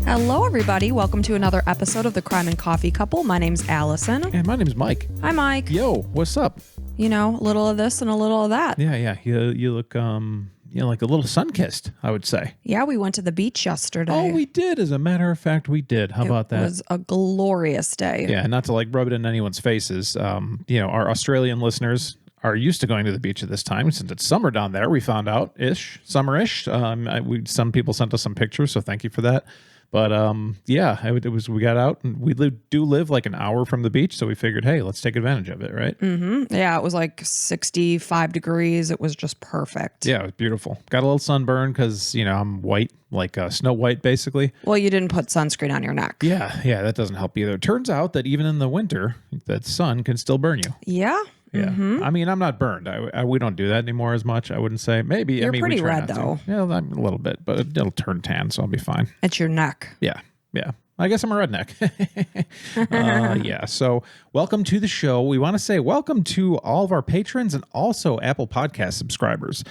Hello, everybody. Welcome to another episode of the Crime and Coffee Couple. My name's Allison. And my name's Mike. Hi, Mike. Yo, what's up? You know, a little of this and a little of that. Yeah. You look, like a little sun-kissed, I would say. Yeah, we went to the beach yesterday. Oh, we did. As a matter of fact, we did. How about that? It was a glorious day. Yeah, not to like rub it in anyone's faces. Our Australian listeners are used to going to the beach at this time since it's summer down there. We found out summer-ish. Some people sent us some pictures, so thank you for that. But we got out and we do live like an hour from the beach, so we figured, hey, let's take advantage of it, right? Mm-hmm. Yeah, it was like 65 degrees. It was just perfect. Yeah, it was beautiful. Got a little sunburn because I'm white, like Snow White, basically. Well, you didn't put sunscreen on your neck. Yeah, that doesn't help either. It turns out that even in the winter, that sun can still burn you. Yeah. Yeah, mm-hmm. I mean, I'm not burned. We don't do that anymore as much. I wouldn't say. Maybe. You're pretty we try red not to. though. Yeah, I'm a little bit, but it'll turn tan, so I'll be fine. It's your neck. Yeah. I guess I'm a redneck. So welcome to the show. We want to say welcome to all of our patrons and also Apple Podcast subscribers.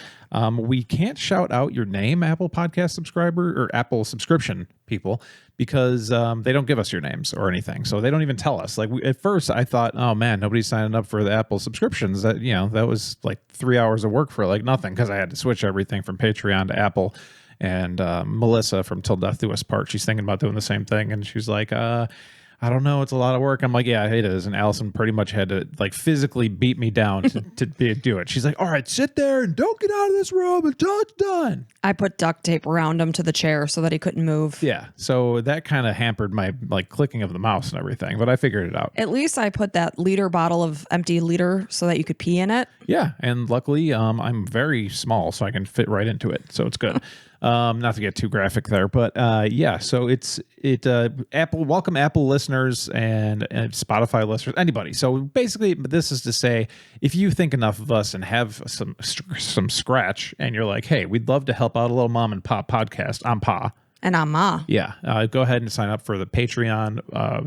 We can't shout out your name, Apple Podcast subscriber or Apple subscription people, because they don't give us your names or anything. So they don't even tell us. Like at first I thought, oh man, nobody's signing up for the Apple subscriptions. That was like 3 hours of work for like nothing, because I had to switch everything from Patreon to Apple. And Melissa from Till Death Do Us Part, she's thinking about doing the same thing. And she's like, I don't know. It's a lot of work. I'm like, yeah, it is. And Allison pretty much had to like physically beat me down to do it. She's like, all right, sit there and don't get out of this room until it's done. I put duct tape around him to the chair so that he couldn't move. Yeah. So that kind of hampered my like clicking of the mouse and everything, but I figured it out. At least I put that liter bottle of empty liter so that you could pee in it. Yeah. And luckily I'm very small, so I can fit right into it. So it's good. Not to get too graphic there, but so Apple, welcome Apple listeners and Spotify listeners, anybody. So basically this is to say, if you think enough of us and have some scratch and you're like, hey, we'd love to help out a little mom and pop podcast. I'm Pa. And I'm Ma. Yeah. Go ahead and sign up for the Patreon.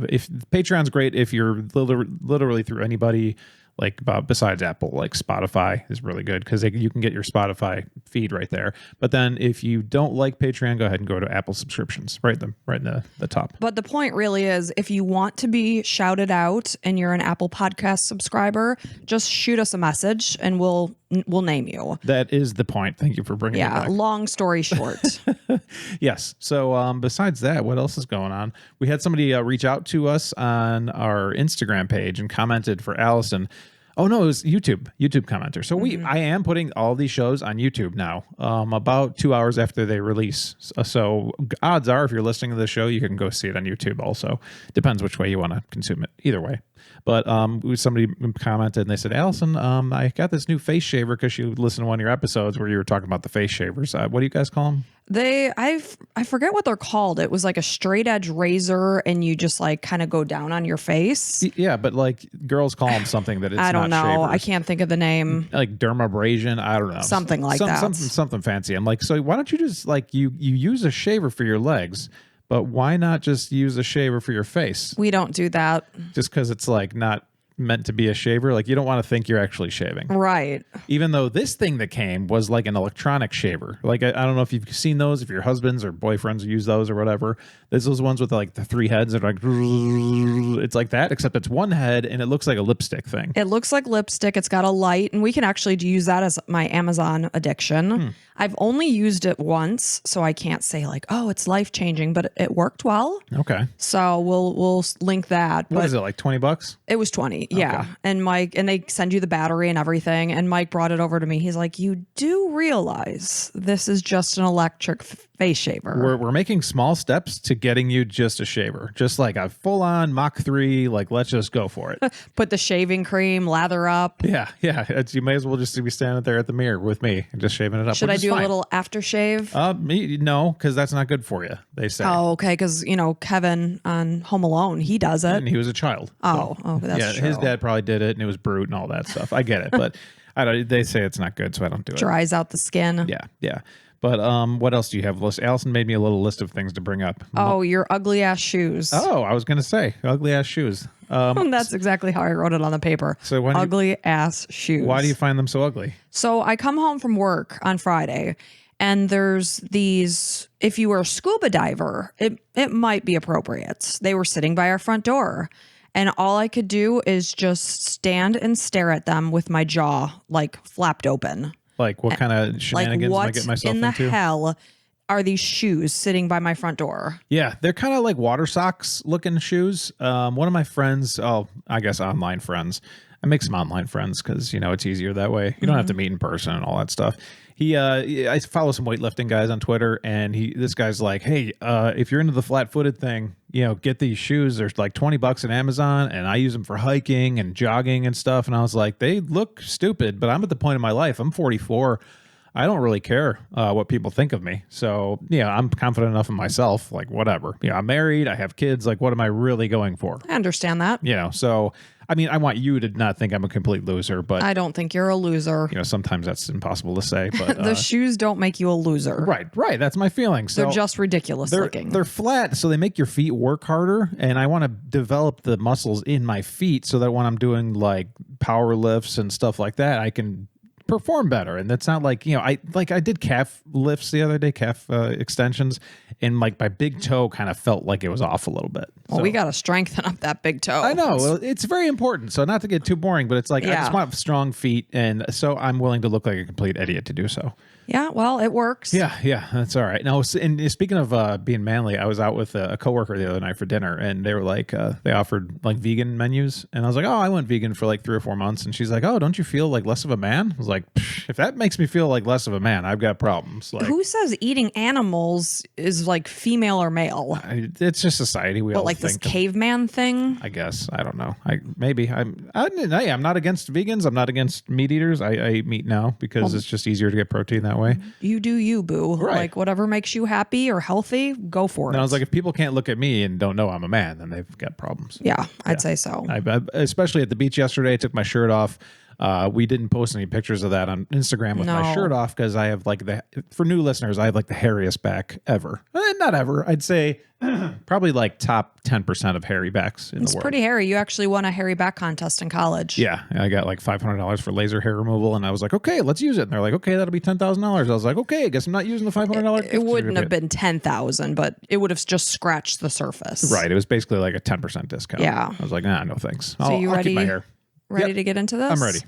If Patreon's great, if you're literally through anybody like besides Apple, like Spotify is really good because you can get your Spotify feed right there. But then if you don't like Patreon, go ahead and go to Apple subscriptions, right in the top. But the point really is, if you want to be shouted out and you're an Apple Podcast subscriber, just shoot us a message and we'll name you. That is the point. Thank you for bringing it back. Long story short. Yes. So besides that, what else is going on? We had somebody reach out to us on our Instagram page and commented for Allison. Oh no, it was YouTube commenter. So I am putting all these shows on YouTube now, about 2 hours after they release. So odds are, if you're listening to the show, you can go see it on YouTube also. Depends which way you want to consume it. Either way. But somebody commented and they said, Allison, I got this new face shaver because you listened to one of your episodes where you were talking about the face shavers. What do you guys call them? I forget what they're called. It was like a straight edge razor and you just like kind of go down on your face. Yeah, but like girls call them something that it's I don't not know. shavers. I can't think of the name. Like dermabrasion. I don't know. Something like that. Something fancy. I'm like, so why don't you just like you use a shaver for your legs, but why not just use a shaver for your face? We don't do that. Just because it's like not meant to be a shaver. Like you don't want to think you're actually shaving. Right. Even though this thing that came was like an electronic shaver. Like I don't know if you've seen those, if your husbands or boyfriends use those or whatever. There's those ones with like the 3 heads that are like, it's like that, except it's one head and it looks like a lipstick thing. It looks like lipstick. It's got a light, and we can actually use that as my Amazon addiction. I've only used it once, so I can't say like, oh, it's life-changing, but it worked well. Okay. So we'll link that. What is it, like $20? It was 20. Yeah. Okay. And they send you the battery and everything. And Mike brought it over to me. He's like, you do realize this is just an electric face shaver. We're making small steps to getting you just a shaver, just like a full on Mach 3. Like, let's just go for it. Put the shaving cream, lather up. Yeah. You may as well just be standing there at the mirror with me and just shaving it up. Should I do a little aftershave? No, because that's not good for you, they say. Oh, okay. Because Kevin on Home Alone, he does it. And he was a child. That's true. His dad probably did it, and it was brute and all that stuff. I get it, but I don't. They say it's not good, so I don't do it. Dries out the skin. Yeah. But what else do you have? Allison made me a little list of things to bring up. Oh, your ugly ass shoes. Oh, I was going to say ugly ass shoes. That's exactly how I wrote it on the paper. So ugly ass shoes. Why do you find them so ugly? So I come home from work on Friday And there's these, if you were a scuba diver, it might be appropriate. They were sitting by our front door. And all I could do is just stand and stare at them with my jaw like flapped open. Like what kind of shenanigans am I getting myself into? What in the into? hell are these shoes sitting by my front door? Yeah, they're kind of like water socks looking shoes. One of my friends, I guess online friends. I make some online friends because, it's easier that way. You don't have to meet in person and all that stuff. I follow some weightlifting guys on Twitter, and this guy's like, hey, if you're into the flat-footed thing, get these shoes. There's like $20 at Amazon, and I use them for hiking and jogging and stuff. And I was like, they look stupid, but I'm at the point in my life. I'm 44. I don't really care what people think of me. So, I'm confident enough in myself, like whatever. I'm married. I have kids. Like, what am I really going for? I understand that. So, I mean, I want you to not think I'm a complete loser, but I don't think you're a loser. Sometimes that's impossible to say, but the shoes don't make you a loser. Right. That's my feeling. So they're just ridiculous looking. They're flat, so they make your feet work harder. And I want to develop the muscles in my feet so that when I'm doing like power lifts and stuff like that, I can perform better. And that's not like, I did calf lifts the other day, calf extensions, and like my big toe kind of felt like it was off a little bit. Well, we got to strengthen up that big toe. I know. Well, it's very important. So not to get too boring, but it's like, I just want strong feet. And so I'm willing to look like a complete idiot to do so. Yeah, well, it works. Yeah, that's all right. Now, and speaking of being manly, I was out with a coworker the other night for dinner, and they were like, they offered like vegan menus, and I was like, oh, I went vegan for like 3 or 4 months, and she's like, oh, don't you feel like less of a man? I was like, if that makes me feel like less of a man, I've got problems. Like, who says eating animals is like female or male? It's just society. We all like think this caveman thing. I guess I don't know. I'm not against vegans. I'm not against meat eaters. I eat meat now because it's just easier to get protein that way. You do you, boo. Right. Like whatever makes you happy or healthy, go for it. And I was like, if people can't look at me and don't know I'm a man, then they've got problems. Yeah, I'd say so. I especially at the beach yesterday, I took my shirt off. We didn't post any pictures of that on Instagram with my shirt off because I have like for new listeners, I have like the hairiest back ever. Not ever. I'd say probably like top 10% of hairy backs in the world. It's pretty hairy. You actually won a hairy back contest in college. Yeah. I got like $500 for laser hair removal, and I was like, okay, let's use it. And they're like, okay, that'll be $10,000. I was like, okay, I guess I'm not using the $500. It wouldn't have been 10,000, but it would have just scratched the surface. Right. It was basically like a 10% discount. Yeah. I was like, nah, no thanks. So you ready? I'll keep my hair. Ready to get into this? I'm ready.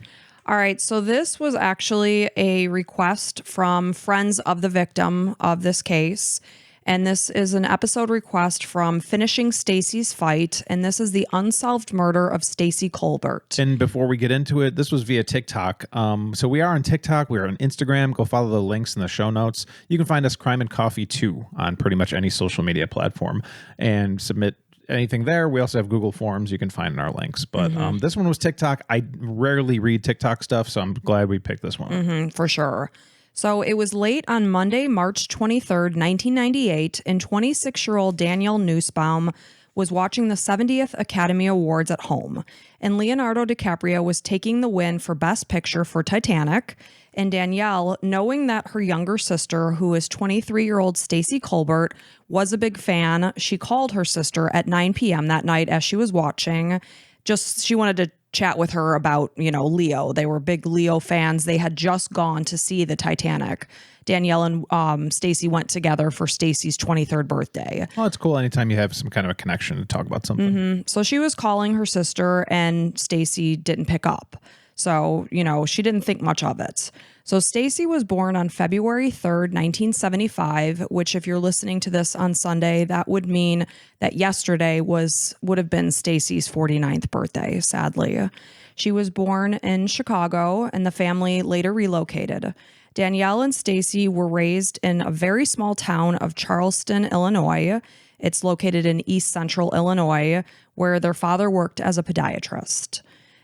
All right. So this was actually a request from friends of the victim of this case. And this is an episode request from Finishing Stacey's Fight. And this is the unsolved murder of Stacey Colbert. And before we get into it, this was via TikTok. So we are on TikTok. We are on Instagram. Go follow the links in the show notes. You can find us Crime and Coffee 2 on pretty much any social media platform and submit anything there. We also have Google Forms you can find in our links. But this one was TikTok. I rarely read TikTok stuff, so I'm glad we picked this one. For sure. So it was late on Monday, March 23rd, 1998, and 26-year-old Danielle Nussbaum was watching the 70th Academy Awards at home. And Leonardo DiCaprio was taking the win for Best Picture for Titanic. And Danielle, knowing that her younger sister, who is 23-year-old Stacey Colbert, was a big fan, she called her sister at 9 p.m. that night as she was watching. She wanted to chat with her about, Leo. They were big Leo fans. They had just gone to see the Titanic. Danielle and Stacey went together for Stacey's 23rd birthday. Well, it's cool anytime you have some kind of a connection to talk about something. So she was calling her sister and Stacey didn't pick up. So, she didn't think much of it. So Stacey was born on February 3rd, 1975, which if you're listening to this on Sunday, that would mean that yesterday would have been Stacey's 49th birthday, sadly. She was born in Chicago and the family later relocated. Danielle and Stacey were raised in a very small town of Charleston, Illinois. It's located in East Central Illinois, where their father worked as a podiatrist.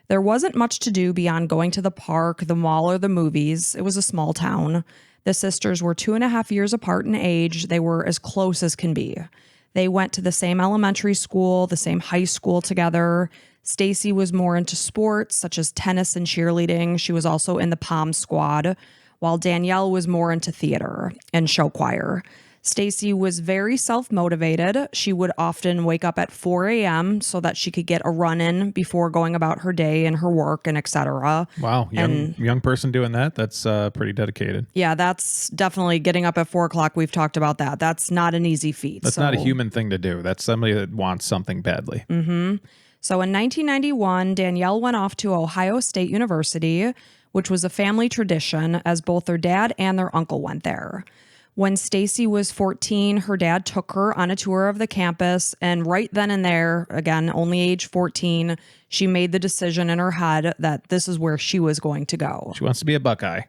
There wasn't much to do beyond going to the park, the mall, or the movies. It was a small town. The sisters were 2.5 years apart in age. They were as close as can be. They went to the same elementary school, the same high school together. Stacey was more into sports, such as tennis and cheerleading. She was also in the pom squad, while Danielle was more into theater and show choir. Stacey was very self-motivated. She would often wake up at 4 a.m. so that she could get a run in before going about her day and her work and etc. Wow, young person doing that. That's pretty dedicated. Yeah, that's definitely getting up at 4 o'clock. We've talked about that. That's not an easy feat. That's not a human thing to do. That's somebody that wants something badly. So in 1991, Danielle went off to Ohio State University, which was a family tradition as both their dad and their uncle went there. When Stacey was 14, her dad took her on a tour of the campus, and right then and there, again, only age 14, she made the decision in her head that this is where she was going to go. She wants to be a Buckeye.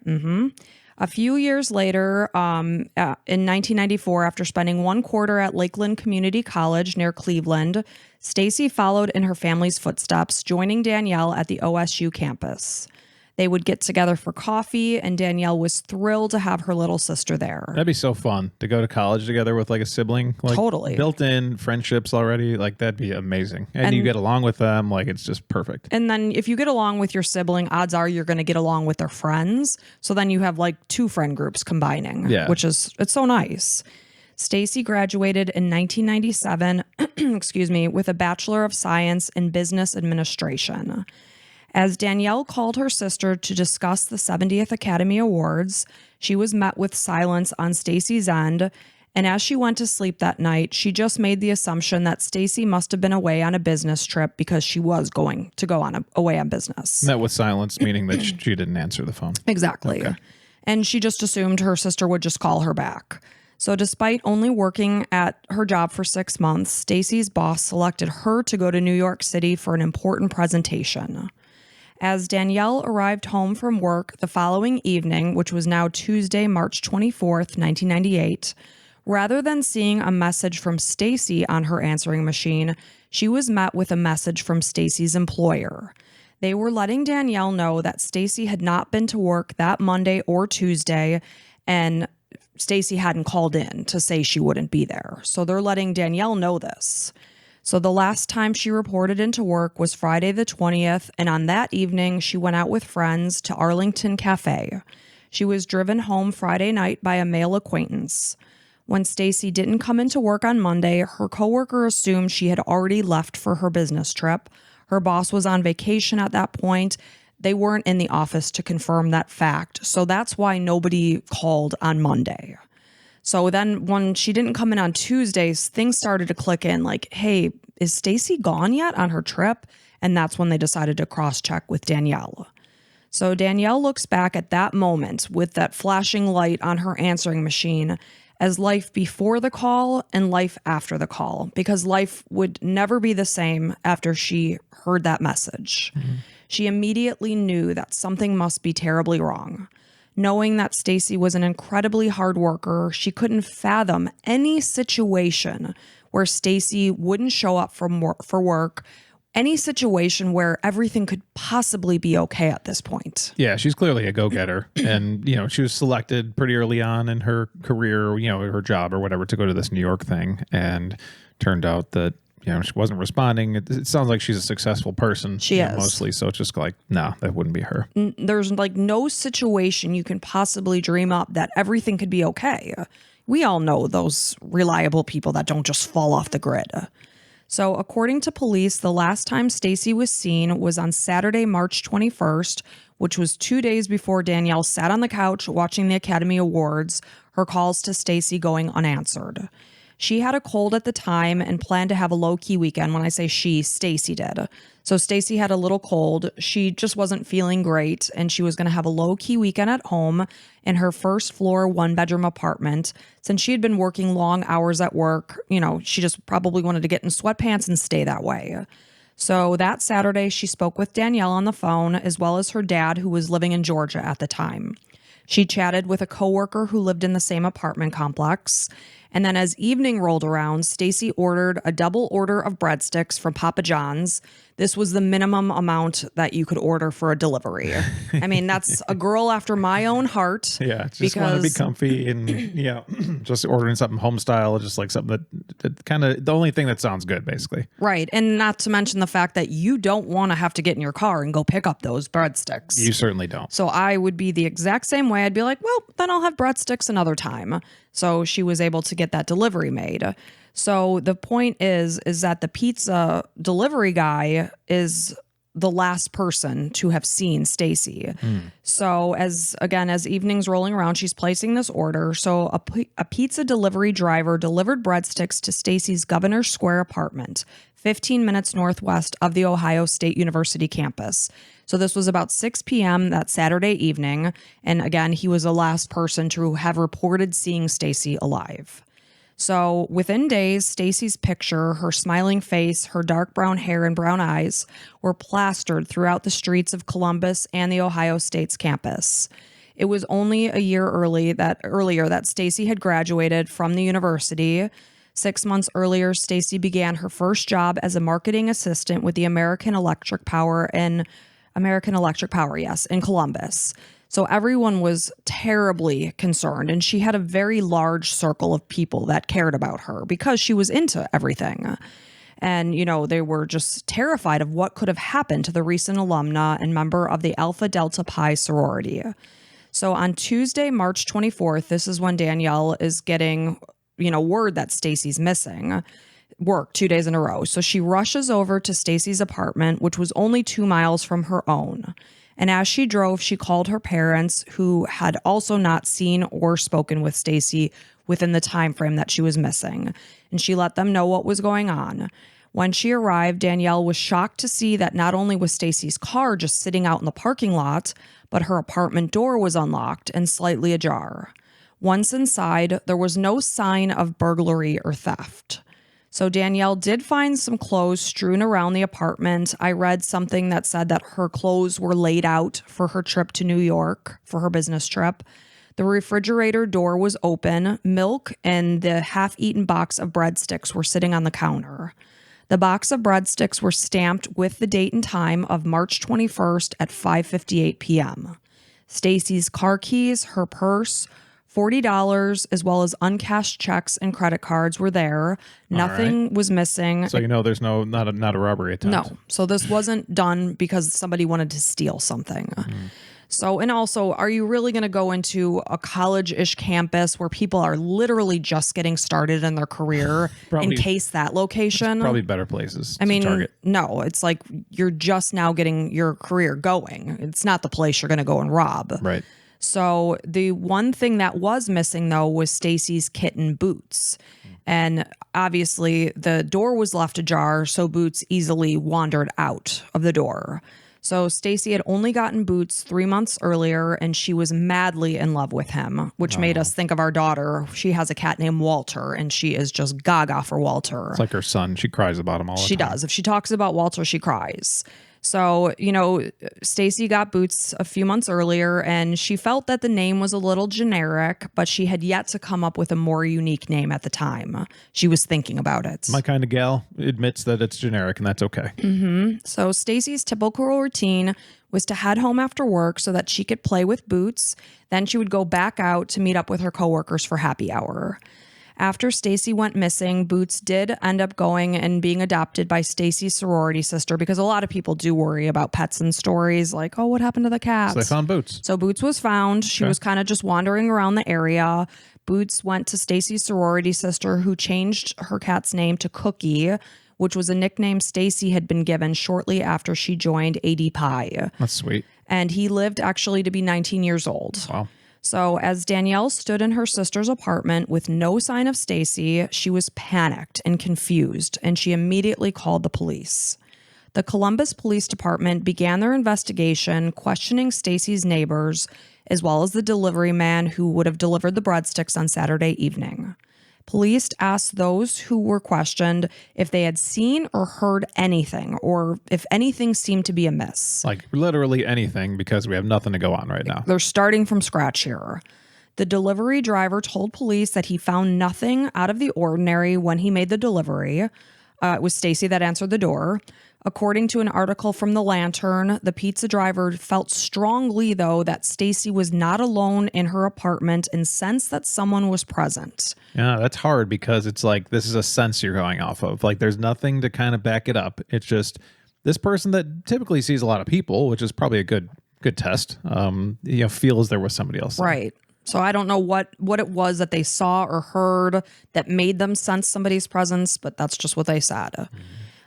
A few years later, in 1994, after spending one quarter at Lakeland Community College near Cleveland, Stacey followed in her family's footsteps, joining Danielle at the OSU campus. They would get together for coffee, and Danielle was thrilled to have her little sister there. That'd be so fun to go to college together with like a sibling. Like, Totally. Built-in friendships already. Like, that'd be amazing. And you get along with them. Like, it's just perfect. And then if you get along with your sibling, odds are you're going to get along with their friends. So then you have like two friend groups combining, which is, it's so nice. Stacey graduated in 1997, with a Bachelor of Science in Business Administration. As Danielle called her sister to discuss the 70th Academy Awards, she was met with silence on Stacey's end, and as she went to sleep that night, she just made the assumption that Stacey must have been away on a business trip because she was going to go away on business. That was silence, meaning that she didn't answer the phone. Exactly. Okay. And she just assumed her sister would just call her back. So despite only working at her job for 6 months, Stacey's boss selected her to go to New York City for an important presentation. As Danielle arrived home from work the following evening, which was now Tuesday, March 24th, 1998, rather than seeing a message from Stacey on her answering machine, she was met with a message from Stacey's employer. They were letting Danielle know that Stacey had not been to work that Monday or Tuesday, and Stacey hadn't called in to say she wouldn't be there. So they're letting Danielle know this. So the last time she reported into work was Friday the 20th, and on that evening, she went out with friends to Arlington Cafe. She was driven home Friday night by a male acquaintance. When Stacey didn't come into work on Monday, her coworker assumed she had already left for her business trip. Her boss was on vacation at that point. They weren't in the office to confirm that fact, so that's why nobody called on Monday. So then when she didn't come in on Tuesdays, things started to click in like, hey, is Stacey gone yet on her trip? And that's when they decided to cross-check with Danielle. So Danielle looks back at that moment with that flashing light on her answering machine as life before the call and life after the call, because life would never be the same after she heard that message. She immediately knew that something must be terribly wrong. Knowing that Stacey was an incredibly hard worker, she couldn't fathom any situation where Stacey wouldn't show up for work, any situation where everything could possibly be okay at this point. Yeah, she's clearly a go-getter. And, she was selected pretty early on in her career, her job or whatever, to go to this New York thing. And turned out that, she wasn't responding. It sounds like she's a successful person. She is. Mostly. So it's just like, no, that wouldn't be her. There's like no situation you can possibly dream up that everything could be okay. We all know those reliable people that don't just fall off the grid. So according to police, the last time Stacey was seen was on Saturday, March 21st, which was 2 days before Danielle sat on the couch watching the Academy Awards, her calls to Stacey going unanswered. She had a cold at the time and planned to have a low-key weekend. When I say she, Stacey did. So Stacey had a little cold. She just wasn't feeling great, and she was going to have a low-key weekend at home in her first-floor, one-bedroom apartment. Since she had been working long hours at work, she just probably wanted to get in sweatpants and stay that way. So that Saturday, she spoke with Danielle on the phone, as well as her dad, who was living in Georgia at the time. She chatted with a coworker who lived in the same apartment complex. And then as evening rolled around, Stacey ordered a double order of breadsticks from Papa John's. this was the minimum amount that you could order for a delivery. I mean, that's a girl after my own heart. Yeah, just want to be comfy and just ordering something home style, just like something that kind of the only thing that sounds good, basically. Right, and not to mention the fact that you don't want to have to get in your car and go pick up those breadsticks. You certainly don't. So I would be the exact same way. I'd be like, well, then I'll have breadsticks another time. So she was able to get that delivery made. So the point is that the pizza delivery guy is the last person to have seen Stacey. So as evening's rolling around, she's placing this order. So a pizza delivery driver delivered breadsticks to Stacey's Governor Square apartment, 15 minutes northwest of the Ohio State University campus. So this was about 6 p.m. that Saturday evening. And again, he was the last person to have reported seeing Stacey alive. So within days, Stacey's picture, her smiling face, her dark brown hair and brown eyes were plastered throughout the streets of Columbus and the Ohio State's campus. It was only a year earlier that Stacey had graduated from the university. 6 months earlier, Stacey began her first job as a marketing assistant with the American Electric Power in Columbus. So everyone was terribly concerned, and she had a very large circle of people that cared about her because she was into everything. And, they were just terrified of what could have happened to the recent alumna and member of the Alpha Delta Pi sorority. So on Tuesday, March 24th, this is when Danielle is getting, word that Stacey's missing. Work 2 days in a row. So she rushes over to Stacey's apartment, which was only 2 miles from her own. And as she drove, she called her parents, who had also not seen or spoken with Stacey within the time frame that she was missing. And she let them know what was going on. When she arrived, Danielle was shocked to see that not only was Stacey's car just sitting out in the parking lot, but her apartment door was unlocked and slightly ajar. Once inside, there was no sign of burglary or theft. So Danielle did find some clothes strewn around the apartment. I read something that said that her clothes were laid out for her trip to New York, for her business trip. The refrigerator door was open. Milk and the half-eaten box of breadsticks were sitting on the counter. The box of breadsticks were stamped with the date and time of March 21st at 5:58 p.m. Stacey's car keys, her purse, $40, as well as uncashed checks and credit cards were there. Nothing was missing. So there's not a robbery attempt. No. So this wasn't done because somebody wanted to steal something. So, and also, are you really going to go into a college-ish campus where people are literally just getting started in their career and case that location? Probably better places to target. No, it's like you're just now getting your career going. It's not the place you're going to go and rob. Right. So the one thing that was missing, though, was Stacey's kitten Boots. And obviously the door was left ajar, so Boots easily wandered out of the door. So Stacey had only gotten Boots 3 months earlier, and she was madly in love with him, which made us think of our daughter. She has a cat named Walter, and she is just gaga for Walter. It's like her son. She cries about him all the time. She does. If she talks about Walter, she cries. So, Stacey got Boots a few months earlier, and she felt that the name was a little generic, but she had yet to come up with a more unique name at the time. She was thinking about it. My kind of gal admits that it's generic, and that's okay. So Stacey's typical routine was to head home after work so that she could play with Boots. Then she would go back out to meet up with her coworkers for happy hour. After Stacey went missing, Boots did end up going and being adopted by Stacey's sorority sister, because a lot of people do worry about pets and stories like, oh, what happened to the cat? So they found Boots. So Boots was found. She was kind of just wandering around the area. Boots went to Stacey's sorority sister, who changed her cat's name to Cookie, which was a nickname Stacey had been given shortly after she joined AD Pi. That's sweet. And he lived actually to be 19 years old. Wow. So as Danielle stood in her sister's apartment with no sign of Stacey, she was panicked and confused, and she immediately called the police. The Columbus Police Department began their investigation, questioning Stacey's neighbors, as well as the delivery man who would have delivered the breadsticks on Saturday evening. Police asked those who were questioned if they had seen or heard anything, or if anything seemed to be amiss. Like literally anything, because we have nothing to go on right now. They're starting from scratch here. The delivery driver told police that he found nothing out of the ordinary when he made the delivery. It was Stacey that answered the door. According to an article from The Lantern, the pizza driver felt strongly, though, that Stacey was not alone in her apartment and sensed that someone was present. Yeah, that's hard because it's like this is a sense you're going off of. Like there's nothing to kind of back it up. It's just this person that typically sees a lot of people, which is probably a good test. Feels there was somebody else there. Right. So I don't know what it was that they saw or heard that made them sense somebody's presence, but that's just what they said.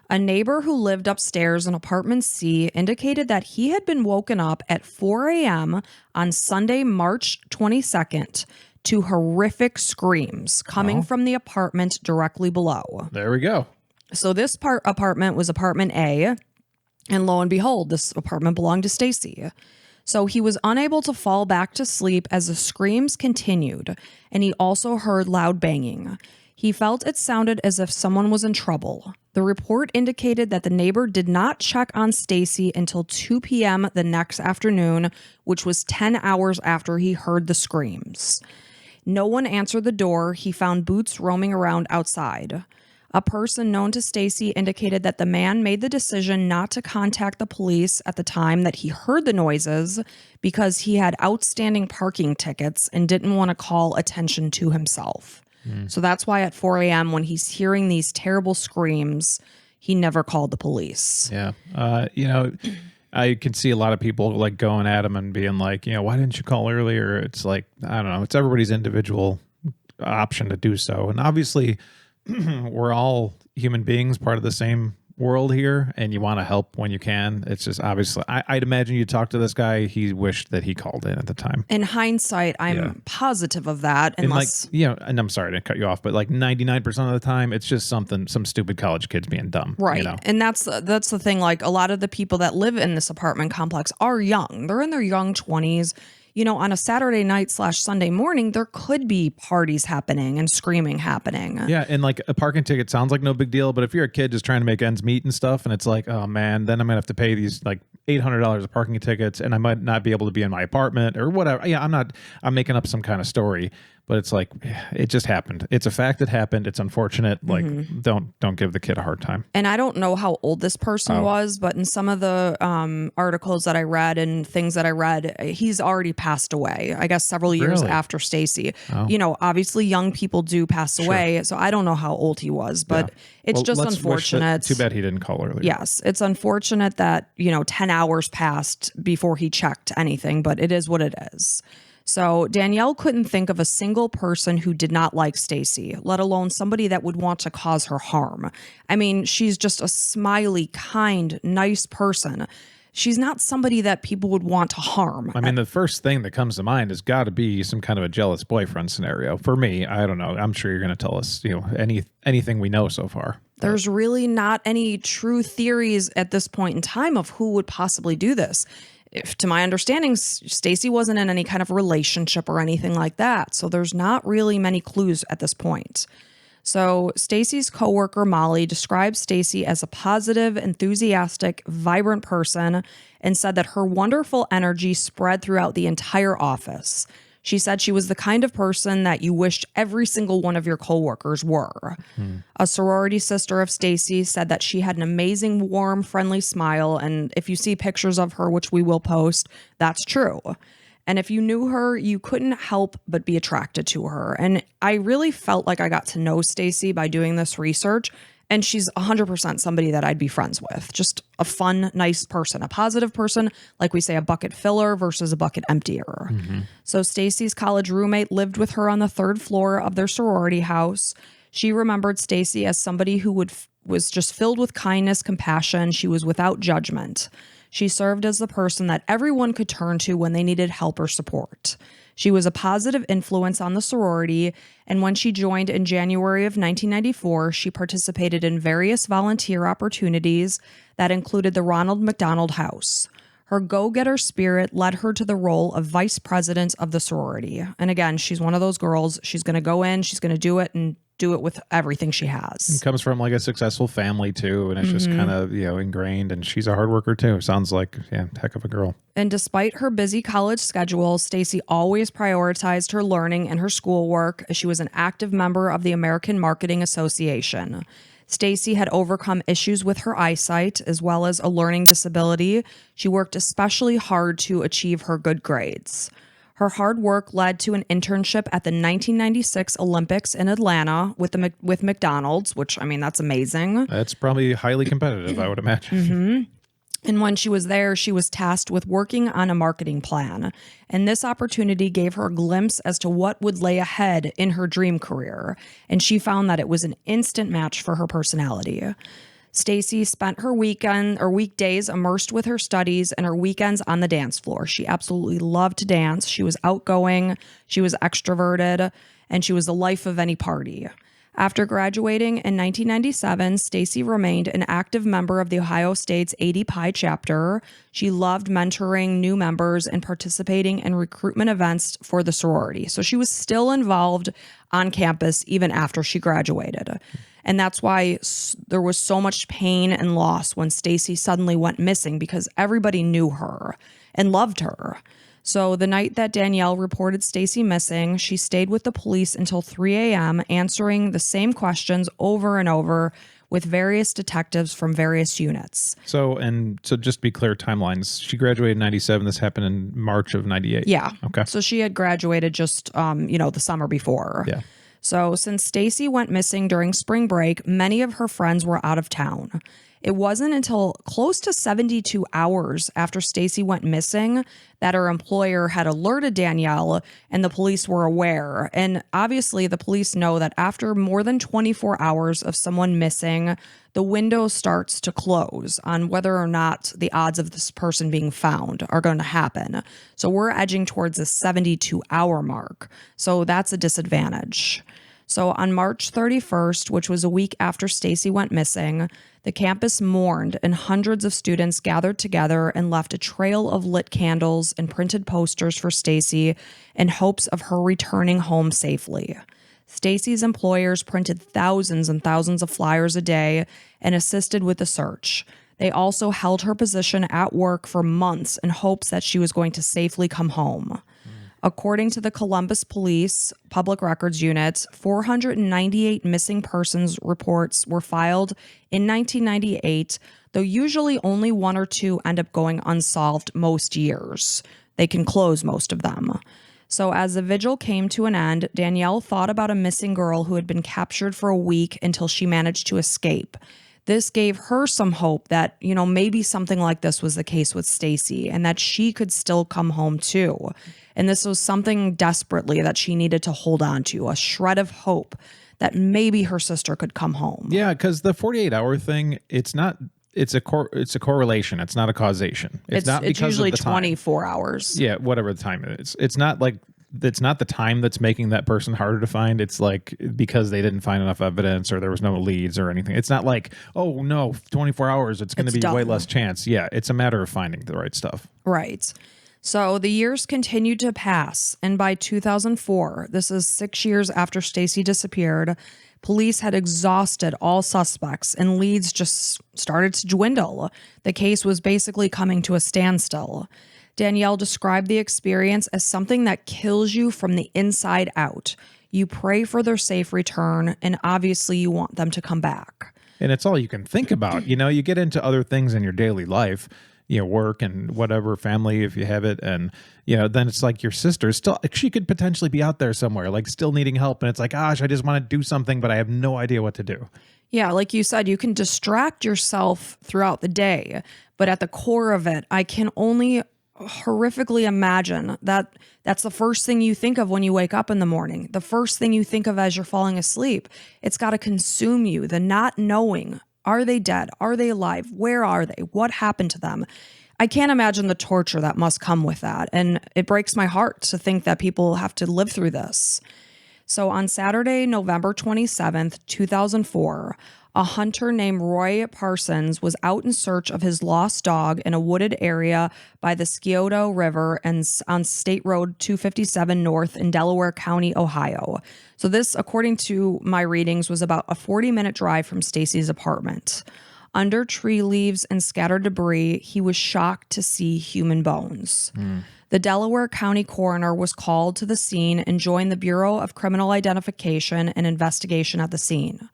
A neighbor who lived upstairs in apartment C indicated that he had been woken up at 4 a.m. on Sunday, March 22nd to horrific screams coming from the apartment directly below. There we go. So this apartment was apartment A, and lo and behold, this apartment belonged to Stacey. So he was unable to fall back to sleep as the screams continued, and he also heard loud banging. He felt it sounded as if someone was in trouble. The report indicated that the neighbor did not check on Stacey until 2 p.m. the next afternoon, which was 10 hours after he heard the screams. No one answered the door. He found boots roaming around outside. A person known to Stacey indicated that the man made the decision not to contact the police at the time that he heard the noises because he had outstanding parking tickets and didn't want to call attention to himself. So that's why at 4 a.m. when he's hearing these terrible screams, he never called the police. Yeah. I can see a lot of people like going at him and being like, why didn't you call earlier? It's like, I don't know. It's everybody's individual option to do so. And obviously we're all human beings, part of the same world here, and you want to help when you can. It's just obviously I'd imagine you talk to this guy, he wished that he called in at the time. In hindsight, I'm positive of that. Unless and I'm sorry to cut you off, but like 99% of the time it's just some stupid college kids being dumb, right? And that's the thing. Like a lot of the people that live in this apartment complex are young. They're in their young 20s. On a Saturday night / Sunday morning, there could be parties happening and screaming happening. Yeah, and like a parking ticket sounds like no big deal, but if you're a kid just trying to make ends meet and stuff, and it's like, oh man, then I'm gonna have to pay these like $800 of parking tickets, and I might not be able to be in my apartment or whatever. Yeah, I'm making up some kind of story, but it's like it just happened. It's a fact that happened. It's unfortunate. Like don't give the kid a hard time. And I don't know how old this person was, but in some of the articles that I read and things that I read, he's already passed away. I guess several years after Stacey. Obviously young people do pass away, so I don't know how old he was, but it's just unfortunate. Too bad he didn't call earlier. Yes, it's unfortunate that 10 hours passed before he checked anything, but it is what it is. So Danielle couldn't think of a single person who did not like Stacey, let alone somebody that would want to cause her harm. I mean, she's just a smiley, kind, nice person. She's not somebody that people would want to harm. I mean, the first thing that comes to mind has got to be some kind of a jealous boyfriend scenario. For me, I don't know. I'm sure you're going to tell us, anything we know so far. There's really not any true theories at this point in time of who would possibly do this. If, to my understanding, Stacey wasn't in any kind of relationship or anything like that. So there's not really many clues at this point. So Stacey's coworker, Molly, described Stacey as a positive, enthusiastic, vibrant person and said that her wonderful energy spread throughout the entire office. She said she was the kind of person that you wished every single one of your coworkers were. A sorority sister of Stacey said that she had an amazing, warm, friendly smile. And if you see pictures of her, which we will post, that's true. And if you knew her, you couldn't help but be attracted to her. And I really felt like I got to know Stacey by doing this research. And she's 100% somebody that I'd be friends with. Just a fun, nice person, a positive person, like we say, a bucket filler versus a bucket emptier. So Stacey's college roommate lived with her on the 3rd floor of their sorority house. She remembered Stacey as somebody who was just filled with kindness, compassion. She was without judgment. She served as the person that everyone could turn to when they needed help or support. She was a positive influence on the sorority, and when she joined in January of 1994, she participated in various volunteer opportunities that included the Ronald McDonald House. Her go-getter spirit led her to the role of vice president of the sorority. And again, she's one of those girls. She's going to go in, she's going to do it, and do it with everything she has. It comes from like a successful family too, and it's just kind of ingrained, and she's a hard worker too. Sounds like heck of a girl. And despite her busy college schedule, Stacey always prioritized her learning and her schoolwork. She was an active member of the American Marketing Association. Stacey had overcome issues with her eyesight as well as a learning disability. She worked especially hard to achieve her good grades. Her hard work led to an internship at the 1996 Olympics in Atlanta with McDonald's, which, I mean, that's amazing. That's probably highly competitive, I would imagine. And when she was there, she was tasked with working on a marketing plan. And this opportunity gave her a glimpse as to what would lay ahead in her dream career. And she found that it was an instant match for her personality. Stacey spent her weekdays immersed with her studies and her weekends on the dance floor. She absolutely loved to dance. She was outgoing, she was extroverted, and she was the life of any party. After graduating in 1997, Stacey remained an active member of the Ohio State's 80 Pi chapter. She loved mentoring new members and participating in recruitment events for the sorority. So she was still involved on campus even after she graduated. And that's why there was so much pain and loss when Stacey suddenly went missing, because everybody knew her and loved her. So the night that Danielle reported Stacey missing, she stayed with the police until 3 a.m., answering the same questions over and over with various detectives from various units. So just to be clear, timelines. She graduated in 97. This happened in March of 98. Yeah. Okay. So she had graduated just, the summer before. Yeah. So since Stacey went missing during spring break, many of her friends were out of town. It wasn't until close to 72 hours after Stacey went missing that her employer had alerted Danielle and the police were aware. And obviously the police know that after more than 24 hours of someone missing, the window starts to close on whether or not the odds of this person being found are going to happen. So we're edging towards a 72-hour mark. So that's a disadvantage. So on March 31st, which was a week after Stacey went missing, the campus mourned and hundreds of students gathered together and left a trail of lit candles and printed posters for Stacey in hopes of her returning home safely. Stacey's employers printed thousands and thousands of flyers a day and assisted with the search. They also held her position at work for months in hopes that she was going to safely come home. According to the Columbus Police Public Records Unit, 498 missing persons reports were filed in 1998, though usually only one or two end up going unsolved most years. They can close most of them. So as the vigil came to an end, Danielle thought about a missing girl who had been captured for a week until she managed to escape. This gave her some hope that, maybe something like this was the case with Stacey and that she could still come home too. And this was something desperately that she needed to hold on to, a shred of hope that maybe her sister could come home. Yeah, because the 48-hour thing, it's a correlation. It's not a causation. It's not because usually of the time. 24 hours. Yeah, whatever the time is. It's not the time that's making that person harder to find. It's like because they didn't find enough evidence or there was no leads or anything. It's not like, oh no, 24 hours, it's going to be done. way less chance. Yeah, it's a matter of finding the right stuff. Right. So the years continued to pass, and by 2004, this is 6 years after Stacey disappeared, police had exhausted all suspects and leads just started to dwindle. The case was basically coming to a standstill. Danielle described the experience as something that kills you from the inside out. You pray for their safe return, and obviously you want them to come back. And it's all you can think about. You get into other things in your daily life, work and whatever, family, if you have it. And, then it's like your sister still, she could potentially be out there somewhere, like still needing help. And it's like, gosh, I just want to do something, but I have no idea what to do. Yeah, like you said, you can distract yourself throughout the day, but at the core of it, I can only horrifically imagine that that's the first thing you think of when you wake up in the morning. The first thing you think of as you're falling asleep. It's got to consume you. The not knowing, are they dead? Are they alive? Where are they? What happened to them? I can't imagine the torture that must come with that. And it breaks my heart to think that people have to live through this. So on Saturday, November 27th, 2004, a hunter named Roy Parsons was out in search of his lost dog in a wooded area by the Scioto River and on State Road 257 North in Delaware County, Ohio. So this, according to my readings, was about a 40-minute drive from Stacey's apartment. Under tree leaves and scattered debris, he was shocked to see human bones. The Delaware County coroner was called to the scene and joined the Bureau of Criminal Identification and Investigation at the scene.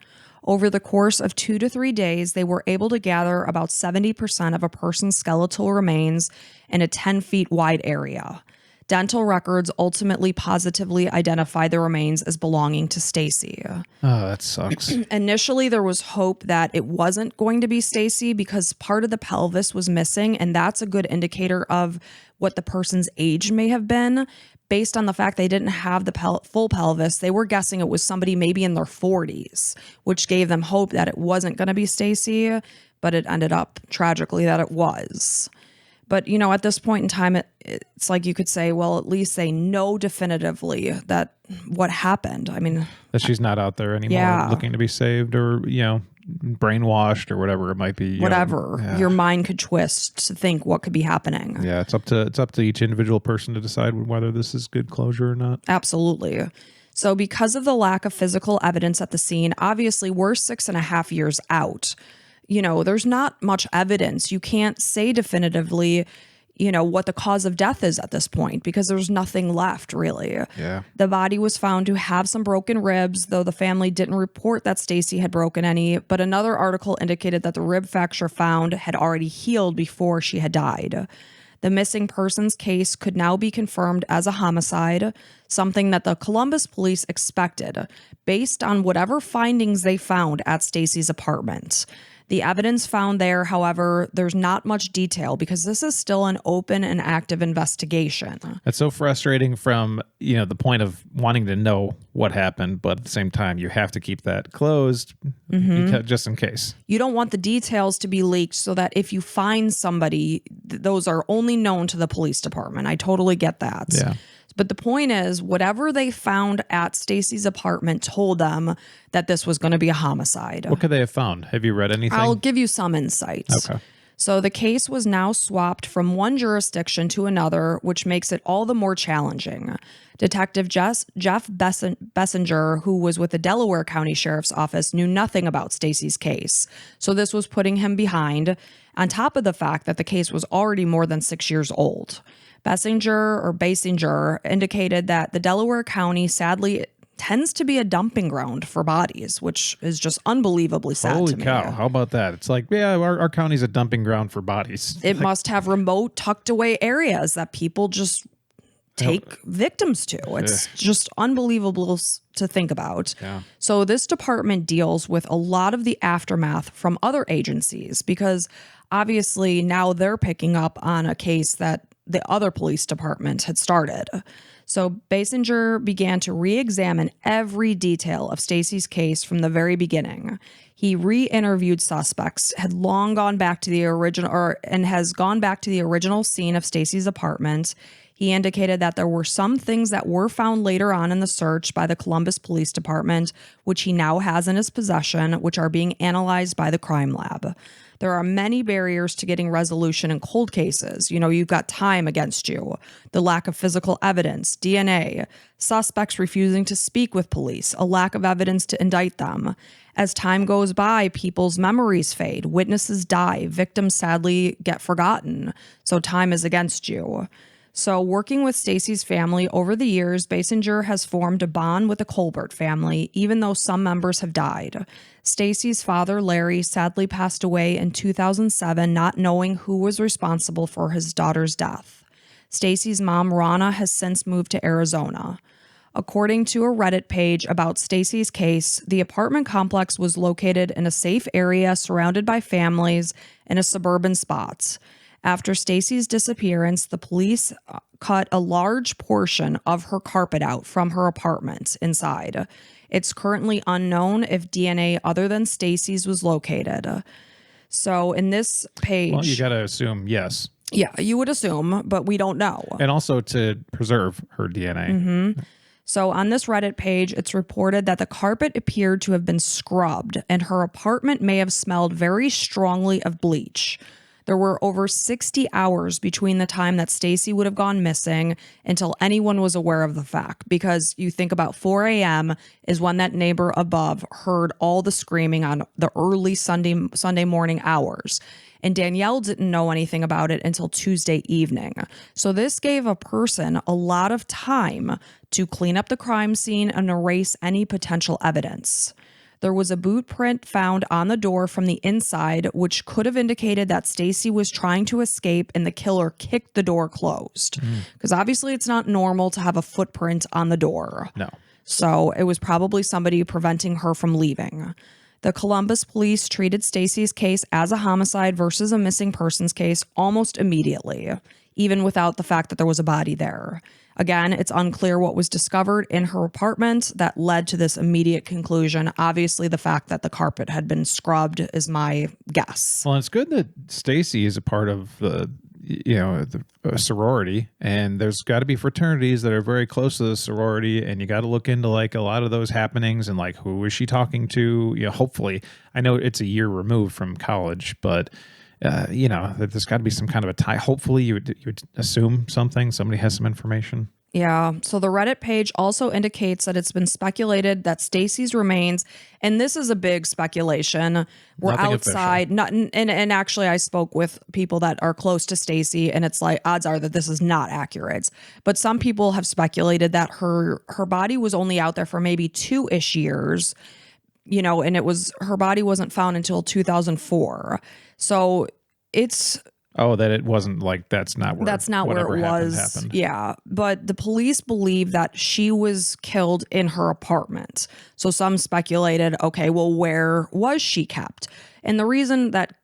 Over the course of 2 to 3 days, they were able to gather about 70% of a person's skeletal remains in a 10 feet wide area. Dental records ultimately positively identified the remains as belonging to Stacey. Oh, that sucks. Initially, there was hope that it wasn't going to be Stacey because part of the pelvis was missing, and that's a good indicator of what the person's age may have been. Based on the fact they didn't have the full pelvis, they were guessing it was somebody maybe in their 40s, which gave them hope that it wasn't going to be Stacey, but it ended up tragically that it was. But, at this point in time, it's like you could say, well, at least they know definitively that what happened. I mean, that she's not out there anymore looking to be saved or, brainwashed or whatever it might be. Whatever your mind could twist to think what could be happening. Yeah, it's up to each individual person to decide whether this is good closure or not. Absolutely. So because of the lack of physical evidence at the scene, obviously we're 6.5 years out. There's not much evidence. You can't say definitively, what the cause of death is at this point because there's nothing left, really. Yeah. The body was found to have some broken ribs, though the family didn't report that Stacey had broken any. But another article indicated that the rib fracture found had already healed before she had died. The missing persons case could now be confirmed as a homicide, something that the Columbus police expected, based on whatever findings they found at Stacey's apartment. The evidence found there, however, there's not much detail because this is still an open and active investigation. That's so frustrating from, the point of wanting to know what happened, but at the same time, you have to keep that closed because, just in case. You don't want the details to be leaked so that if you find somebody, those are only known to the police department. I totally get that. Yeah. But the point is, whatever they found at Stacey's apartment told them that this was going to be a homicide. What could they have found? Have you read anything? I'll give you some insights. Okay. So the case was now swapped from one jurisdiction to another, which makes it all the more challenging. Detective Jeff Bessinger, who was with the Delaware County Sheriff's Office, knew nothing about Stacey's case. So this was putting him behind, on top of the fact that the case was already more than 6 years old. Basinger indicated that the Delaware County sadly tends to be a dumping ground for bodies, which is just unbelievably sad Holy to me. cow. How about that? It's like, our county's a dumping ground for bodies. It must have remote, tucked away areas that people just take victims to. It's just unbelievable to think about. Yeah. So this department deals with a lot of the aftermath from other agencies because obviously now they're picking up on a case that the other police department had started. So Basinger began to re-examine every detail of Stacey's case from the very beginning. He re-interviewed suspects, had long gone back to the original scene of Stacey's apartment. He indicated that there were some things that were found later on in the search by the Columbus Police Department, which he now has in his possession, which are being analyzed by the crime lab. There are many barriers to getting resolution in cold cases. You've got time against you, the lack of physical evidence, DNA, suspects refusing to speak with police, a lack of evidence to indict them. As time goes by, people's memories fade, witnesses die, victims sadly get forgotten. So time is against you. So working with Stacey's family over the years, Basinger has formed a bond with the Colbert family, even though some members have died. Stacey's father, Larry, sadly passed away in 2007, not knowing who was responsible for his daughter's death. Stacey's mom, Rana, has since moved to Arizona. According to a Reddit page about Stacey's case, the apartment complex was located in a safe area surrounded by families in a suburban spot. After Stacey's disappearance, the police cut a large portion of her carpet out from her apartment inside. It's currently unknown if DNA other than Stacey's was located. So in this page... Well, you got to assume yes. Yeah, you would assume, but we don't know. And also to preserve her DNA. Mm-hmm. So on this Reddit page, it's reported that the carpet appeared to have been scrubbed and her apartment may have smelled very strongly of bleach. There were over 60 hours between the time that Stacey would have gone missing until anyone was aware of the fact, because you think about 4 a.m. is when that neighbor above heard all the screaming on the early Sunday morning hours. And Danielle didn't know anything about it until Tuesday evening. So this gave a person a lot of time to clean up the crime scene and erase any potential evidence. There was a boot print found on the door from the inside, which could have indicated that Stacey was trying to escape and the killer kicked the door closed. Because obviously it's not normal to have a footprint on the door. No. So it was probably somebody preventing her from leaving. The Columbus police treated Stacey's case as a homicide versus a missing persons case almost immediately, even without the fact that there was a body there. Again, it's unclear what was discovered in her apartment that led to this immediate conclusion. Obviously, the fact that the carpet had been scrubbed is my guess. Well, it's good that Stacey is a part of the sorority, and there's got to be fraternities that are very close to the sorority, and you got to look into like a lot of those happenings and like who is she talking to. Hopefully, I know it's a year removed from college, but there's got to be some kind of a tie. Hopefully, you would assume somebody has some information. Yeah. So the Reddit page also indicates that it's been speculated that Stacey's remains, and this is a big speculation, were Nothing outside. And actually, I spoke with people that are close to Stacey, and it's like odds are that this is not accurate. But some people have speculated that her body was only out there for maybe 2-ish years, and her body wasn't found until 2004. So it's. Oh, that it wasn't like that's not where it was. Happened. Yeah. But the police believe that she was killed in her apartment. So some speculated, okay, well, where was she kept? And the reason that,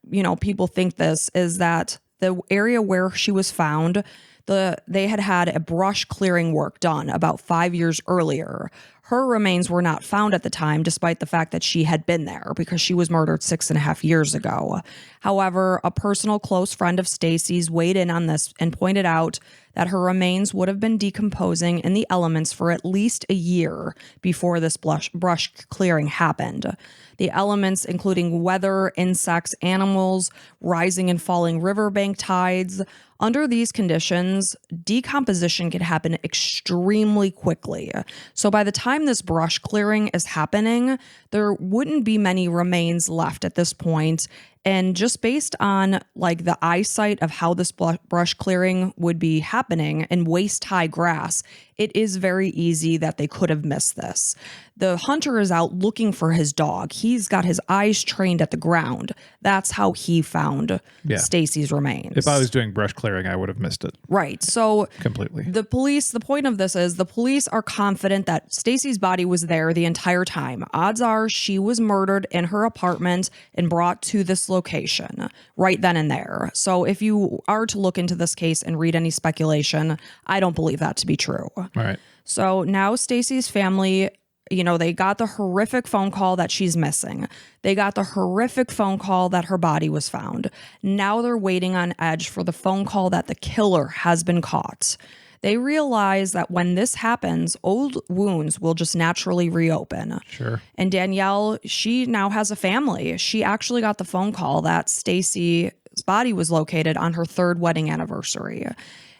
people think this is that the area where she was found, they had a brush clearing work done about 5 years earlier. Her remains were not found at the time, despite the fact that she had been there because she was murdered 6.5 years ago. However, a personal close friend of Stacey's weighed in on this and pointed out that her remains would have been decomposing in the elements for at least a year before this brush clearing happened. The elements including weather, insects, animals, rising and falling riverbank tides. Under these conditions, decomposition can happen extremely quickly. So by the time this brush clearing is happening, there wouldn't be many remains left at this point. And just based on like the eyesight of how this brush clearing would be happening in waist-high grass, it is very easy that they could have missed this. The hunter is out looking for his dog. He's got his eyes trained at the ground. That's how he found Stacey's remains. If I was doing brush clearing, I would have missed it. Right. So completely. The point of this is the police are confident that Stacey's body was there the entire time. Odds are she was murdered in her apartment and brought to this location right then and there. So if you are to look into this case and read any speculation, I don't believe that to be true. All right. So now Stacey's family, they got the horrific phone call that she's missing. They got the horrific phone call that her body was found. Now they're waiting on edge for the phone call that the killer has been caught. They realize that when this happens, old wounds will just naturally reopen. Sure. And Danielle, she now has a family. She actually got the phone call that Stacey's body was located on her 3rd wedding anniversary.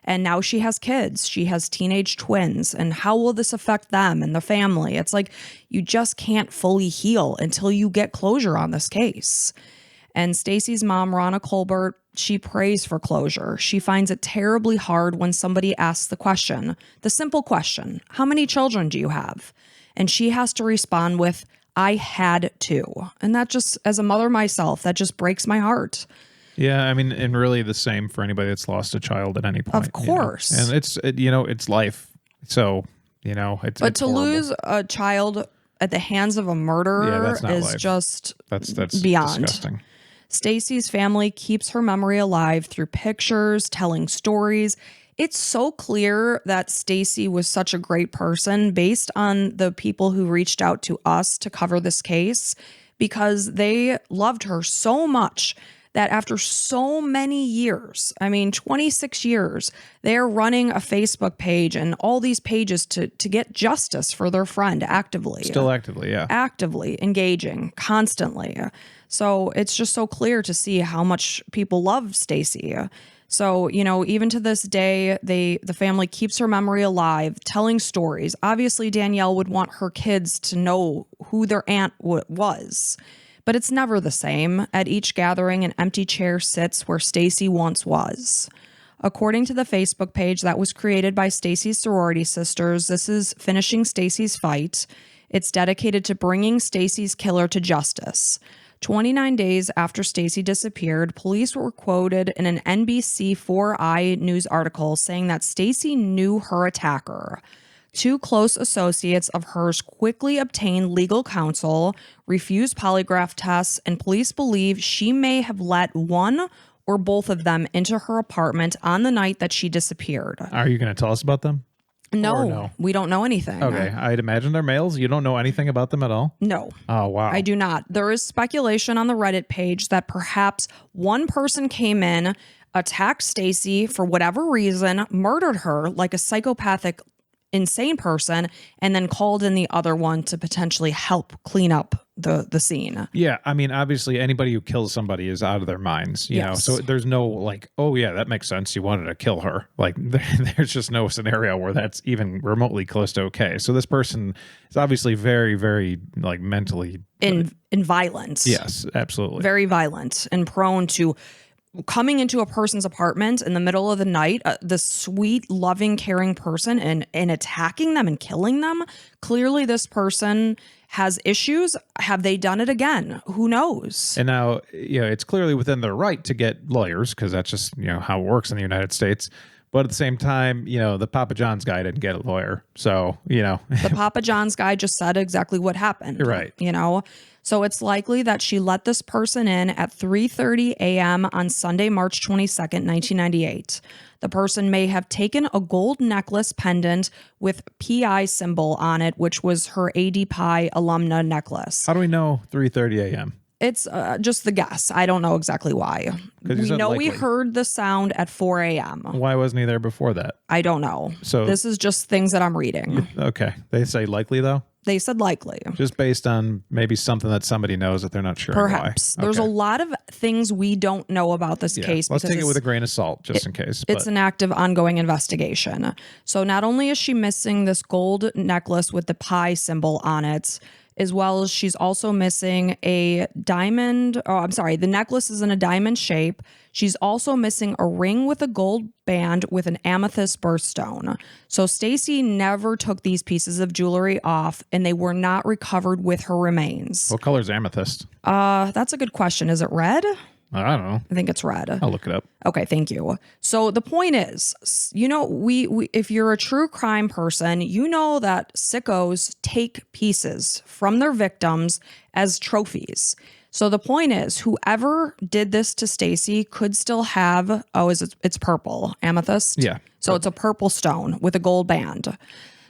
And now she has kids. She has teenage twins. And how will this affect them and the family? It's like you just can't fully heal until you get closure on this case. And Stacey's mom, Ronna Colbert, she prays for closure. She finds it terribly hard when somebody asks the simple question, how many children do you have? And she has to respond with, I had 2. And that just, as a mother myself, that just breaks my heart. Yeah, I mean, and really the same for anybody that's lost a child at any point. Of course. And it's life. So, it's But to horrible. lose a child at the hands of a murderer is life. just that's beyond. Disgusting. Stacey's family keeps her memory alive through pictures, telling stories. It's so clear that Stacey was such a great person based on the people who reached out to us to cover this case because they loved her so much that after so many years, 26 years, they're running a Facebook page and all these pages to get justice for their friend actively. Still actively, yeah. Actively engaging, constantly. So it's just so clear to see how much people love Stacey. So, even to this day, the family keeps her memory alive, telling stories. Obviously, Danielle would want her kids to know who their aunt was. But it's never the same. At each gathering, an empty chair sits where Stacey once was. According to the Facebook page that was created by Stacey's sorority sisters, this is Finishing Stacey's Fight. It's dedicated to bringing Stacey's killer to justice. 29 days after Stacey disappeared, police were quoted in an NBC4i news article saying that Stacey knew her attacker. Two close associates of hers quickly obtained legal counsel, refused polygraph tests, and police believe she may have let one or both of them into her apartment on the night that she disappeared. Are you going to tell us about them? No, we don't know anything. Okay, I'd imagine they're males. You don't know anything about them at all? No. Oh, wow. I do not. There is speculation on the Reddit page that perhaps one person came in, attacked Stacey for whatever reason, murdered her like a psychopathic, insane person, and then called in the other one to potentially help clean up the scene. Yeah, I mean, obviously anybody who kills somebody is out of their minds, you know, so there's no like, oh yeah, that makes sense, you wanted to kill her. Like there's just no scenario where that's even remotely close to okay. So this person is obviously very, very like mentally in violence. Yes, absolutely. Very violent and prone to coming into a person's apartment in the middle of the night, the sweet, loving, caring person, and attacking them and killing them. Clearly, this person has issues. Have they done it again? Who knows? And now, you know, it's clearly within their right to get lawyers because that's just, you know, how it works in the United States. But at the same time, you know, the Papa John's guy didn't get a lawyer. So, you know. The Papa John's guy just said exactly what happened. Right. You know? So it's likely that she let this person in at 3:30 a.m. on Sunday, March 22nd, 1998. The person may have taken a gold necklace pendant with PI symbol on it, which was her AD Pi alumna necklace. How do we know 3:30 a.m.? It's just the guess. I don't know exactly why. We know we heard the sound at 4 a.m. Why wasn't he there before that? I don't know. So this is just things that I'm reading. Okay. They say likely, though? They said likely. Just based on maybe something that somebody knows that they're not sure Perhaps. why. There's a lot of things we don't know about this case. Let's take it with a grain of salt, just in case. It's an active, ongoing investigation. So not only is she missing this gold necklace with the pi symbol on it, as well as she's also missing a diamond. Oh, I'm sorry. The necklace is in a diamond shape. She's also missing a ring with a gold band with an amethyst birthstone. So Stacey never took these pieces of jewelry off, and they were not recovered with her remains. What color is amethyst? That's a good question. Is it red? I don't know. I think it's red. I'll look it up. Okay, thank you. So the point is, you know, we if you're a true crime person, you know that sickos take pieces from their victims as trophies. So the point is, whoever did this to Stacey could still have, it's purple, amethyst? Yeah. So it's a purple stone with a gold band.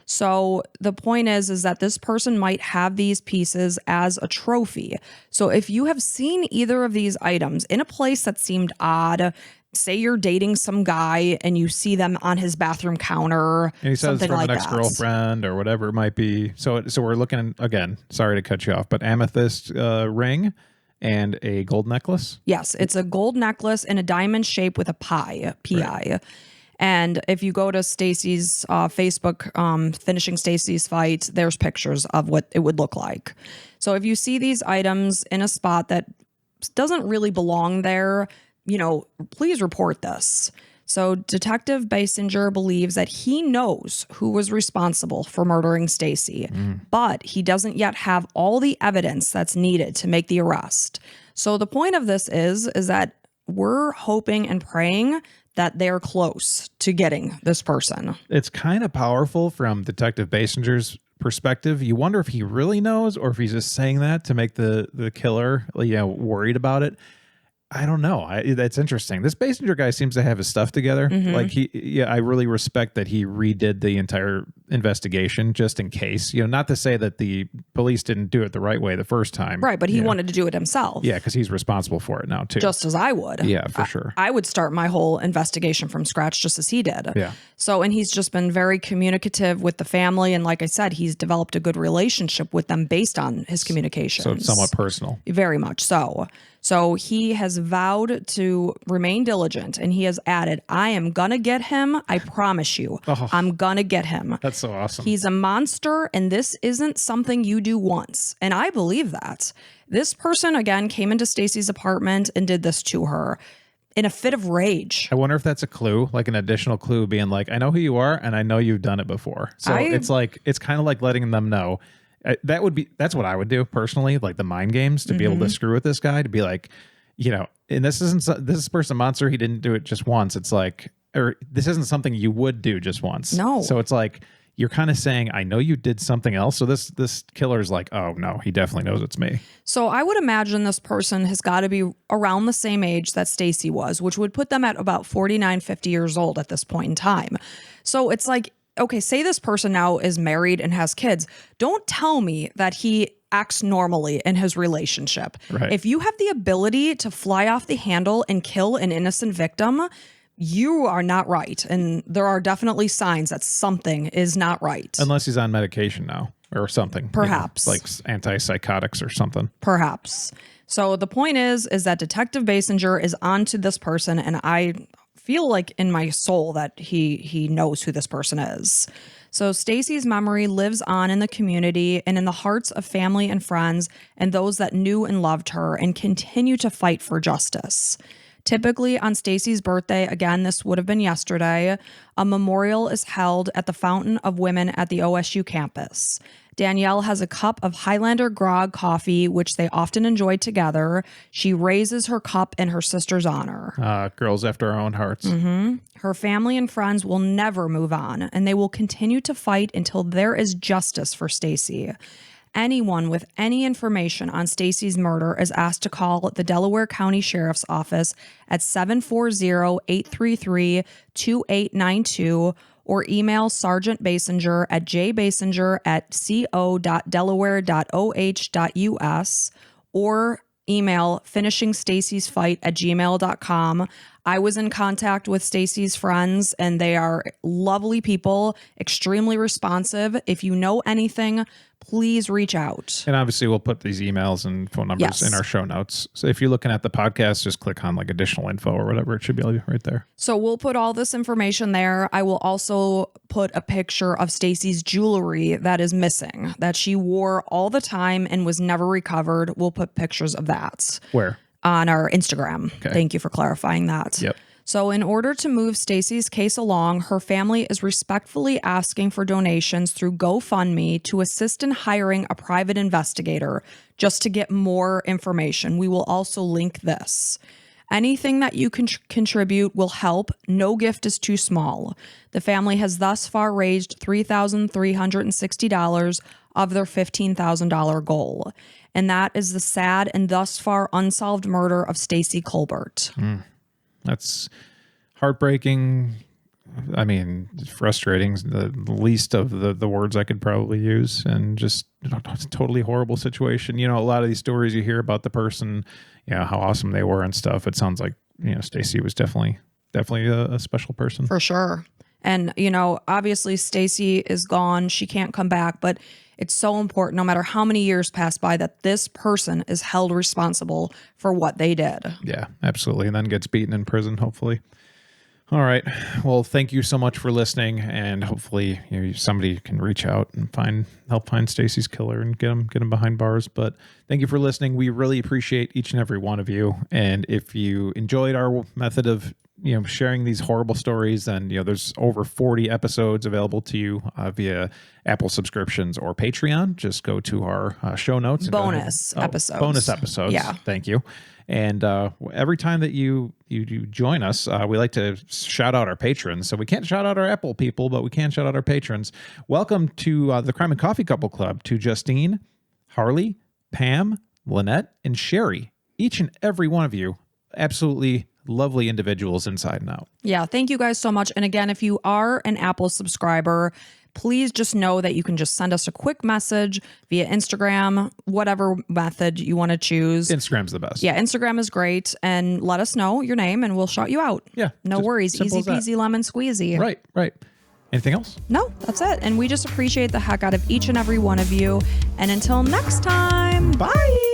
So the point is that this person might have these pieces as a trophy. So if you have seen either of these items in a place that seemed odd, say you're dating some guy and you see them on his bathroom counter, and he says something from like an ex-girlfriend or whatever it might be. So we're looking, again, sorry to cut you off, but amethyst ring and a gold necklace? Yes, it's a gold necklace in a diamond shape with a pi. Right. And if you go to Stacey's Facebook, Finishing Stacey's Fight, there's pictures of what it would look like. So if you see these items in a spot that doesn't really belong there, you know, please report this. So Detective Basinger believes that he knows who was responsible for murdering Stacey, but he doesn't yet have all the evidence that's needed to make the arrest. So the point of this is that we're hoping and praying that they're close to getting this person. It's kind of powerful from Detective Basinger's perspective. You wonder if he really knows or if he's just saying that to make the killer, you know, worried about it. I don't know. That's interesting. This Basinger guy seems to have his stuff together. Like I really respect that he redid the entire investigation just in case, you know, not to say that the police didn't do it the right way the first time. Right. But he wanted to do it himself. Yeah. Cause he's responsible for it now too. Just as I would. Yeah, for sure. I would start my whole investigation from scratch just as he did. Yeah. So, and he's just been very communicative with the family. And like I said, he's developed a good relationship with them based on his communications. So it's somewhat personal. Very much so. So he has vowed to remain diligent, and he has added, I am going to get him. I promise you. I'm going to get him. That's so awesome. He's a monster, and this isn't something you do once. And I believe that. This person, again, came into Stacey's apartment and did this to her in a fit of rage. I wonder if that's a clue, like an additional clue being like, I know who you are, and I know you've done it before. So it's like, it's kind of like letting them know, That's what I would do personally, like the mind games, to be able to screw with this guy, to be like, and this person monster, he didn't do it just once. It's like, or this isn't something you would do just once. No. So it's like, you're kind of saying, I know you did something else. So this killer is like, oh no, he definitely knows it's me. So I would imagine this person has got to be around the same age that Stacey was, which would put them at about 49, 50 years old at this point in time. So it's like, okay, say this person now is married and has kids. Don't tell me that he acts normally in his relationship. Right. If you have the ability to fly off the handle and kill an innocent victim, you are not right. And there are definitely signs that something is not right. Unless he's on medication now or something. Perhaps. Like antipsychotics or something. Perhaps. So the point is that Detective Basinger is onto this person, and I feel like in my soul that he knows who this person is. So Stacey's memory lives on in the community and in the hearts of family and friends and those that knew and loved her and continue to fight for justice. Typically on Stacey's birthday, again, this would have been yesterday, a memorial is held at the Fountain of Women at the OSU campus. Danielle has a cup of Highlander grog coffee, which they often enjoy together. She raises her cup in her sister's honor. Girls after our own hearts. Her family and friends will never move on, and they will continue to fight until there is justice for Stacey. Anyone with any information on Stacey's murder is asked to call the Delaware County Sheriff's Office at 740-833-2892 or email Sergeant Basinger at jbasinger@co.delaware.oh.us or email finishingstacey'sfight@gmail.com. I was in contact with Stacey's friends, and they are lovely people, extremely responsive. If you know anything, please reach out. And obviously we'll put these emails and phone numbers in our show notes. So if you're looking at the podcast, just click on like additional info or whatever. It should be right there. So we'll put all this information there. I will also put a picture of Stacey's jewelry that is missing, that she wore all the time and was never recovered. We'll put pictures of that. Where? On our Instagram. Okay. Thank you for clarifying that. Yep. So in order to move Stacey's case along, her family is respectfully asking for donations through GoFundMe to assist in hiring a private investigator just to get more information. We will also link this. Anything that you can contribute will help. No gift is too small. The family has thus far raised $3,360 of their $15,000 goal. And that is the sad and thus far unsolved murder of Stacey Colbert. That's heartbreaking. I mean, frustrating, the least of the words I could probably use, and just it's a totally horrible situation. A lot of these stories you hear about the person, how awesome they were and stuff. It sounds like, Stacey was definitely a special person. For sure. And, obviously Stacey is gone. She can't come back, but it's so important, no matter how many years pass by, that this person is held responsible for what they did. Yeah, absolutely. And then gets beaten in prison, hopefully. All right. Well, thank you so much for listening, and hopefully somebody can reach out and help find Stacey's killer and get him behind bars. But thank you for listening. We really appreciate each and every one of you. And if you enjoyed our method of sharing these horrible stories, then there's over 40 episodes available to you via Apple subscriptions or Patreon. Just go to our show notes. Bonus episodes. Bonus episodes. Yeah. Thank you. And every time that you join us, we like to shout out our patrons. So we can't shout out our Apple people, but we can shout out our patrons. Welcome to the Crime and Coffee Couple Club, to Justine, Harley, Pam, Lynette, and Sherry. Each and every one of you, absolutely lovely individuals inside and out. Yeah, thank you guys so much. And again, if you are an Apple subscriber, please just know that you can just send us a quick message via Instagram, whatever method you want to choose. Instagram's the best. Yeah, Instagram is great. And let us know your name and we'll shout you out. Yeah. No worries. Easy peasy lemon squeezy. Right. Anything else? No, that's it. And we just appreciate the heck out of each and every one of you. And until next time, bye.